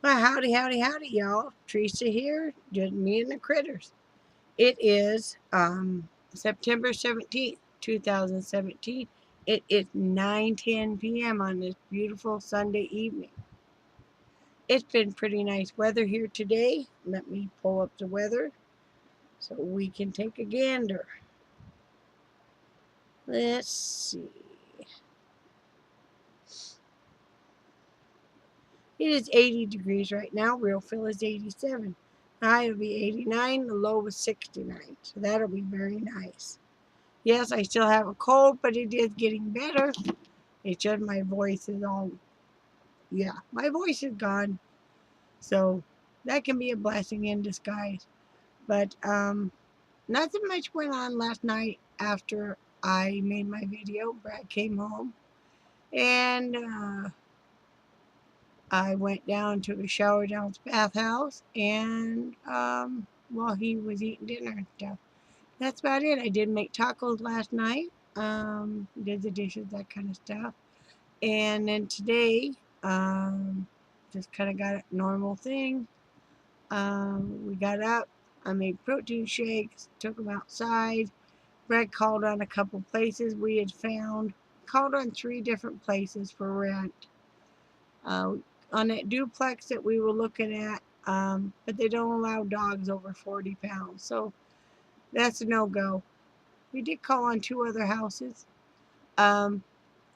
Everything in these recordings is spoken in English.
Well, howdy, howdy, howdy, y'all. Teresa here, just me and the critters. It is September 17th, 2017. It is 9:10 p.m. on this beautiful Sunday evening. It's been pretty nice weather here today. Let me pull up the weather so we can take a gander. Let's see. It is 80 degrees right now. Real feel is 87. The high will be 89. The low was 69. So that'll be very nice. Yes, I still have a cold, but it is getting better. It's just my voice is all, yeah, my voice is gone. So that can be a blessing in disguise. But nothing much went on last night after I made my video. Brad came home and I went down, took a shower down at the bathhouse, and while he was eating dinner and stuff. That's about it. I did make tacos last night. Did the dishes, that kind of stuff. And then today, just kind of got a normal thing. We got up. I made protein shakes, took them outside. Brett called on a couple places we had found. Called on 3 different places for rent. Uh, on that duplex that we were looking at, but they don't allow dogs over 40 pounds. So that's a no-go. We did call on 2 other houses. Um,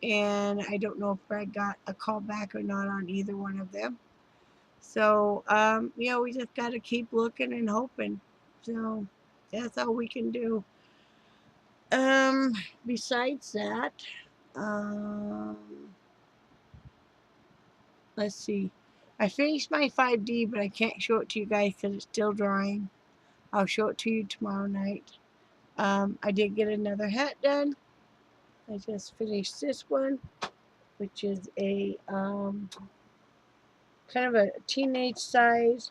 and I don't know if Brad got a call back or not on either one of them. So, we just got to keep looking and hoping. So, that's all we can do. Um, Besides that, um, let's see. I finished my 5D, but I can't show it to you guys because it's still drying. I'll show it to you tomorrow night. I did get another hat done. I just finished this one, which is a kind of a teenage size.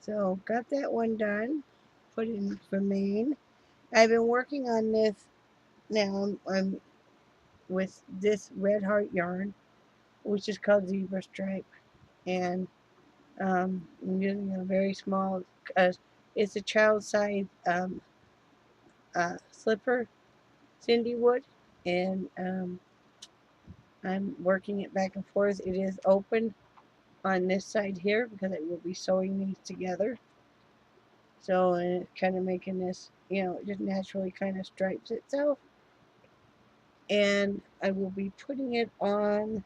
So got that one done. Put in for Maine. I've been working on this now. I'm with this red heart yarn, which is called zebra stripe, and I'm using a very small. It's a child size slipper, Cindy wood, and I'm working it back and forth. It is open on this side here because I will be sewing these together. So, and it's kind of making this, it just naturally kind of stripes itself. And I will be putting it on,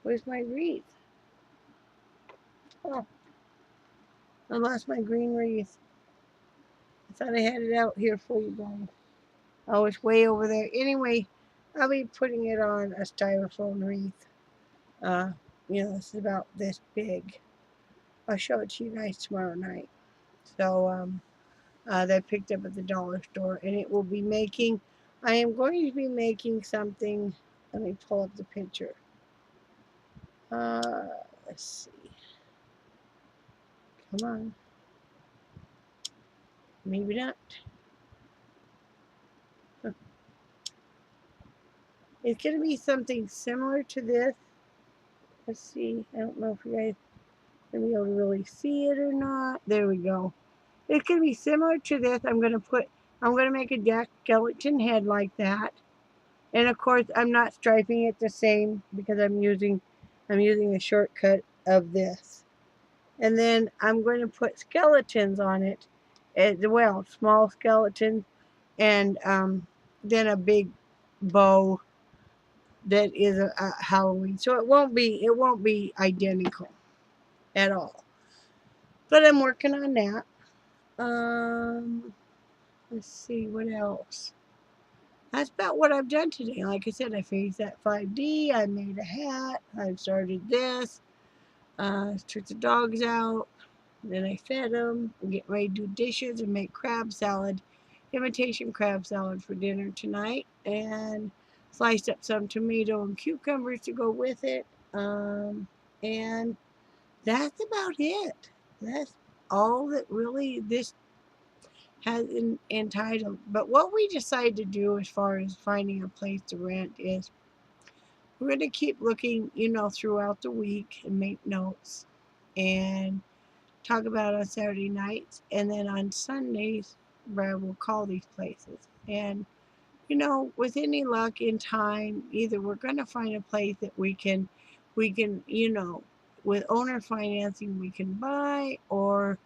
where's my wreath? Oh, I lost my green wreath. I thought I had it out here for you guys. Oh, it's way over there. Anyway, I'll be putting it on a styrofoam wreath. Uh, this is about this big. I'll show it to you guys tomorrow night. So, that I picked up at the dollar store, and it will be making. I am going to be making something. Let me pull up the picture. Uh, let's see. Come on. Maybe not. It's going to be something similar to this. Let's see. I don't know if you guys are going to be able to really see it or not. There we go. It's going to be similar to this. I'm going to make a jack skeleton head like that. And of course, I'm not striping it the same because I'm using a shortcut of this. And then I'm going to put skeletons on it as well, small skeletons, and then a big bow that is a Halloween. So it won't be identical at all. But I'm working on that. Let's see what else. That's about what I've done today. Like I said, I finished that 5D. I made a hat. I started this. Took the dogs out. Then I fed them. I'm getting ready to do dishes and make crab salad, imitation crab salad for dinner tonight. And sliced up some tomato and cucumbers to go with it. And that's about it. That's all that really this has entitled. But what we decided to do as far as finding a place to rent is we're going to keep looking, throughout the week and make notes and talk about on Saturday nights. And then on Sundays, Brad will call these places. And, with any luck in time, either we're going to find a place that we can, with owner financing, we can buy, or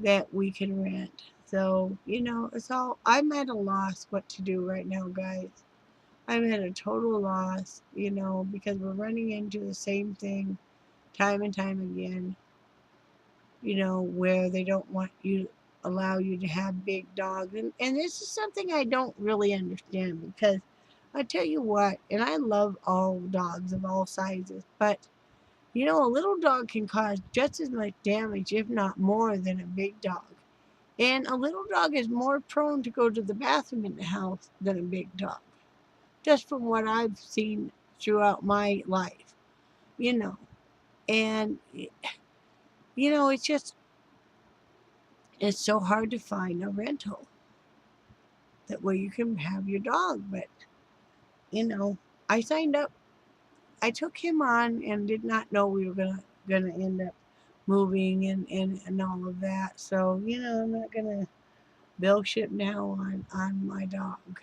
that we can rent. So, it's all, I'm at a loss what to do right now, guys. I'm at a total loss, because we're running into the same thing time and time again, where they don't want you, allow you to have big dogs. And this is something I don't really understand, because I tell you what, and I love all dogs of all sizes, but a little dog can cause just as much damage, if not more, than a big dog. And a little dog is more prone to go to the bathroom in the house than a big dog, just from what I've seen throughout my life, you know. And, it's just, it's so hard to find a rental that where you can have your dog. But, you know, I signed up, I took him on and did not know we were gonna end up moving and all of that. So, I'm not gonna bill ship now on my dog.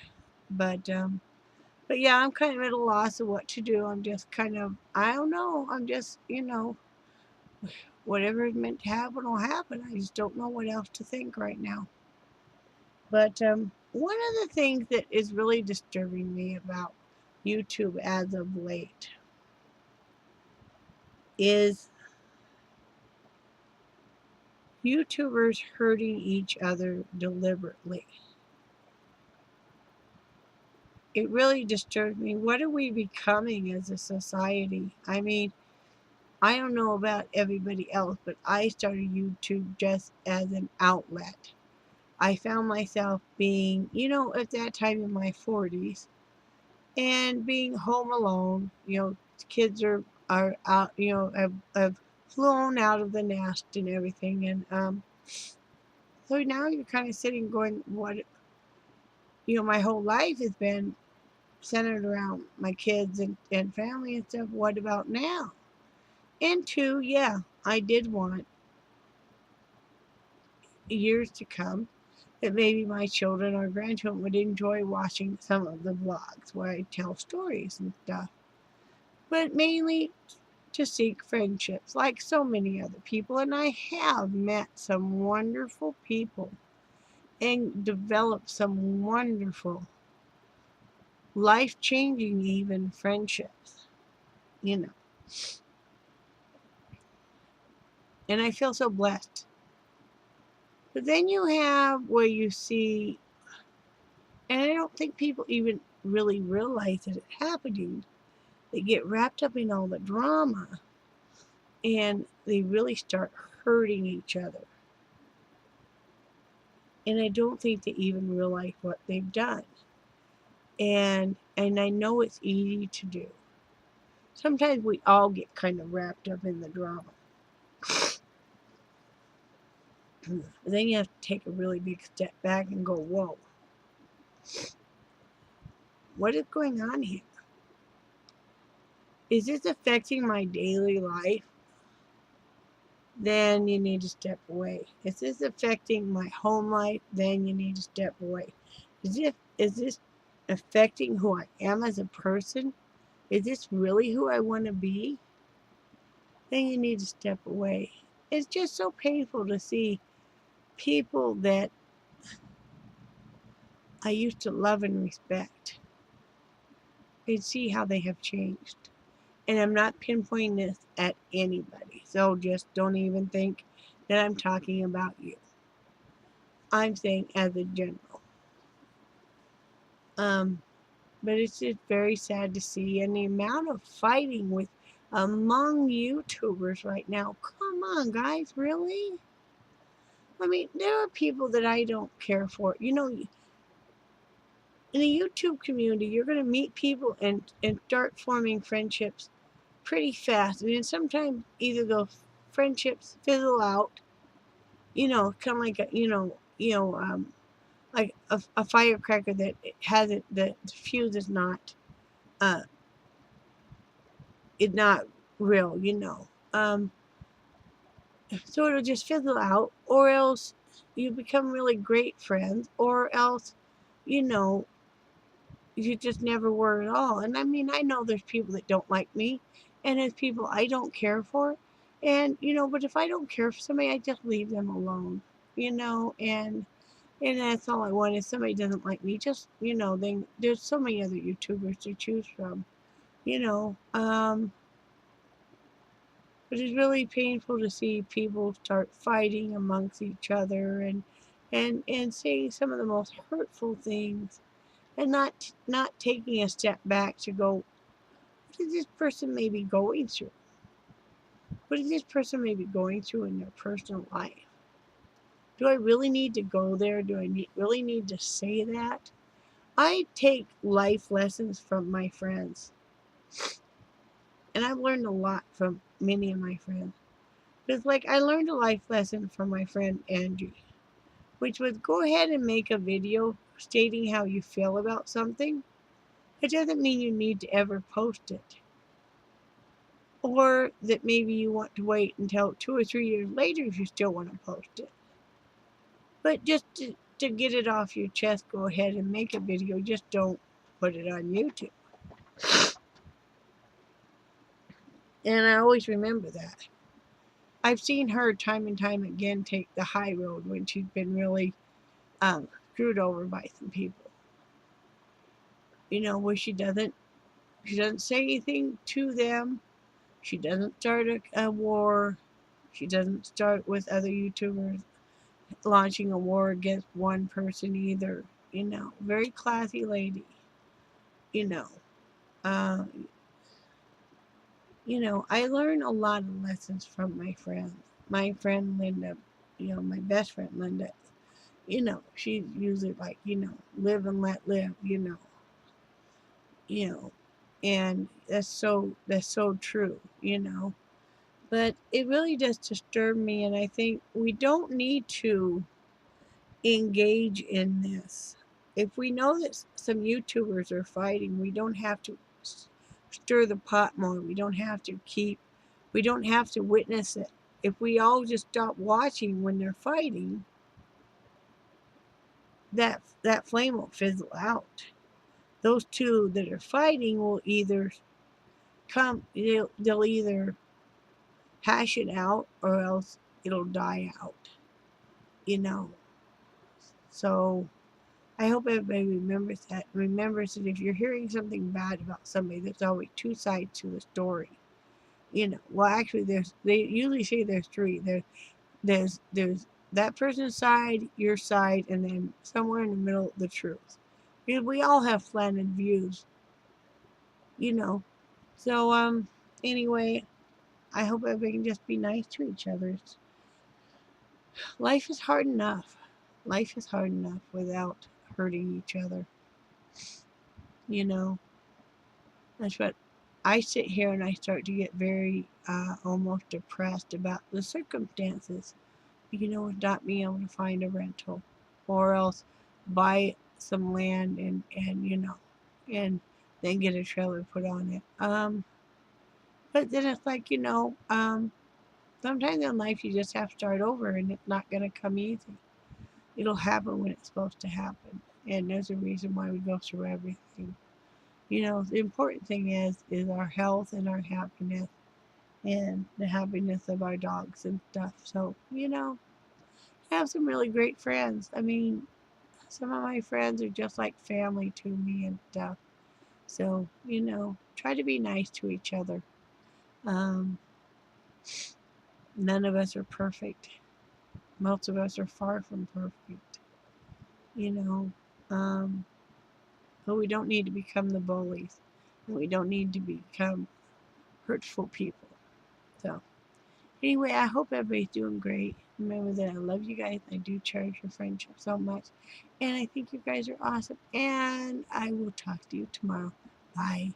But yeah, I'm kind of at a loss of what to do. I'm just kind of, I don't know. I'm just, whatever is meant to happen will happen. I just don't know what else to think right now. But one of the things that is really disturbing me about YouTube as of late is YouTubers hurting each other deliberately. It really disturbs me. What are we becoming as a society? I mean, I don't know about everybody else, but I started YouTube just as an outlet. I found myself being, at that time in my 40s, and being home alone. Kids are out, have flown out of the nest and everything. And so now you're kind of sitting going, what, my whole life has been centered around my kids and family and stuff. What about now? And two, yeah, I did want years to come that maybe my children or grandchildren would enjoy watching some of the vlogs where I tell stories and stuff. But mainly to seek friendships, like so many other people. And I have met some wonderful people and developed some wonderful, life-changing even friendships, you know. And I feel so blessed. But then you have where you see, and I don't think people even really realize that it's happening. They get wrapped up in all the drama and they really start hurting each other. And I don't think they even realize what they've done. And I know it's easy to do. Sometimes we all get kind of wrapped up in the drama. Then you have to take a really big step back and go, whoa, what is going on here? Is this affecting my daily life? Then you need to step away. Is this affecting my home life? Then you need to step away. Is this affecting who I am as a person? Is this really who I want to be? Then you need to step away. It's just so painful to see people that I used to love and respect and see how they have changed. And I'm not pinpointing this at anybody, so just don't even think that I'm talking about you. I'm saying as a general. But it's just very sad to see, and the amount of fighting with among YouTubers right now. Come on, guys, really? I mean, there are people that I don't care for. In the YouTube community, you're going to meet people and start forming friendships pretty fast. And then sometimes either those friendships fizzle out, kind of like like a firecracker that hasn't, the fuse is not it's not real, so it'll just fizzle out, or else you become really great friends, or else, you know, you just never were at all. And I mean, I know there's people that don't like me, and there's people I don't care for. And, but if I don't care for somebody, I just leave them alone, and that's all I want. If somebody doesn't like me, just, then there's so many other YouTubers to choose from, you know. But it's really painful to see people start fighting amongst each other and saying some of the most hurtful things, and not taking a step back to go, what is this person maybe going through? What is this person maybe going through in their personal life? Do I really need to go there? Do I really need to say that? I take life lessons from my friends, and I've learned a lot from many of my friends. It's like I learned a life lesson from my friend Andrew, which was go ahead and make a video stating how you feel about something. It doesn't mean you need to ever post it. Or that maybe you want to wait until 2 or 3 years later if you still want to post it. But just to get it off your chest, go ahead and make a video. Just don't put it on YouTube. And I always remember that. I've seen her time and time again take the high road when she's been really screwed over by some people. Where she doesn't say anything to them. She doesn't start a war. She doesn't start with other YouTubers launching a war against one person either. Very classy lady. You know, uh, I learn a lot of lessons from my friends. My friend Linda, my best friend Linda, she's usually like, live and let live, you know, and that's so true, But it really does disturb me, and I think we don't need to engage in this. If we know that some YouTubers are fighting, we don't have to stir the pot more. We don't have to witness it. If we all just stop watching when they're fighting, that flame will fizzle out. Those two that are fighting will either they'll either hash it out or else it'll die out, you know. So I hope everybody remembers that if you're hearing something bad about somebody, there's always two sides to the story. Well, actually, they usually say there's three. There's that person's side, your side, and then somewhere in the middle, the truth. Because we all have slanted views, you know. So anyway, I hope everybody can just be nice to each other. Life is hard enough. Life is hard enough without hurting each other. You know, that's what I sit here and I start to get very almost depressed about the circumstances. With not being able to find a rental, or else buy some land and then get a trailer put on it. But then it's like sometimes in life you just have to start over, and it's not gonna come easy. It'll happen when it's supposed to happen, and there's a reason why we go through everything. The important thing is our health and our happiness, and the happiness of our dogs and stuff. So I have some really great friends. I mean, some of my friends are just like family to me and stuff. So try to be nice to each other. Um, None of us are perfect. Most of us are far from perfect. You know, um, but we don't need to become the bullies, and we don't need to become hurtful people. So anyway, I hope everybody's doing great. Remember that I love you guys. I do cherish your friendship so much. And I think you guys are awesome. And I will talk to you tomorrow. Bye.